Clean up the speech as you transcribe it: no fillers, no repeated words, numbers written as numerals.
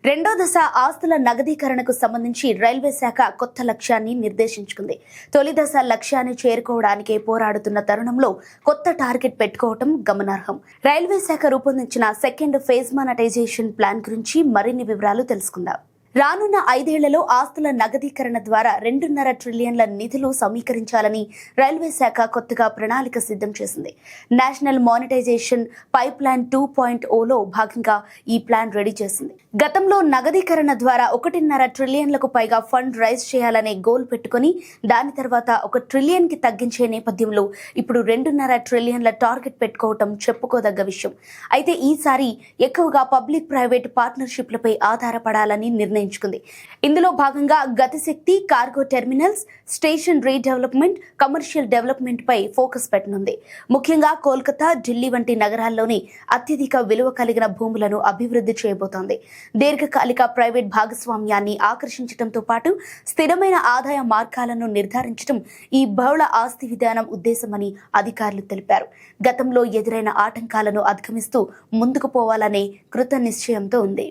రెండో దశ ఆస్తుల నగదీకరణకు సంబంధించి రైల్వే శాఖ కొత్త లక్ష్యాన్ని నిర్దేశించుకుంది. తొలి దశ లక్ష్యాన్ని చేరుకోవడానికే పోరాడుతున్న తరుణంలో కొత్త టార్గెట్ పెట్టుకోవటం గమనార్హం. రైల్వే శాఖ రూపొందించిన సెకండ్ ఫేజ్ మానిటైజేషన్ ప్లాన్ గురించి మరిన్ని వివరాలు తెలుసుకుందాం. రానున్న 5 ఏళ్లలో ఆస్తుల నగదీకరణ ద్వారా 2.5 ట్రిలియన్ల నిధులు సమీకరించాలని రైల్వే శాఖ కొత్తగా ప్రణాళిక సిద్ధం చేసింది. నేషనల్ మానిటైజేషన్ పైప్ లైన్ 2.0లో భాగంగా ఈ ప్లాన్ రెడీ చేసింది. గతంలో నగదీకరణ ద్వారా 1.5 ట్రిలియన్లకు పైగా ఫండ్ రైజ్ చేయాలనే గోల్ పెట్టుకుని దాని తర్వాత 1 ట్రిలియన్ కి తగ్గించే నేపథ్యంలో ఇప్పుడు 2.5 ట్రిలియన్ల టార్గెట్ పెట్టుకోవటం చెప్పుకోదగ్గ విషయం. అయితే ఈసారి ఎక్కువగా పబ్లిక్ ప్రైవేట్ పార్ట్నర్షిప్లపై ఆధారపడాలని నిర్ణయించుకుంది. ఇందులో భాగంగా Gatishakti, cargo terminals, station redevelopment, commercial development పై ఫోకస్ పెట్టనుంది. ముఖ్యంగా కోల్కతా, ఢిల్లీ వంటి నగరాల్లోని అత్యధిక విలువ కలిగిన భూములను అభివృద్ధి చేయబోతోంది. దీర్ఘకాలిక ప్రైవేట్ భాగస్వామ్యాన్ని ఆకర్షించడంతో పాటు స్థిరమైన ఆదాయ మార్గాలను నిర్ధారించడం ఈ బహుళ ఆస్తి విధానం ఉద్దేశమని అధికారులు తెలిపారు. గతంలో ఎదురైన ఆటంకాలను అధిగమిస్తూ ముందుకు పోవాలనే కృత నిశ్చయంతో ఉంది.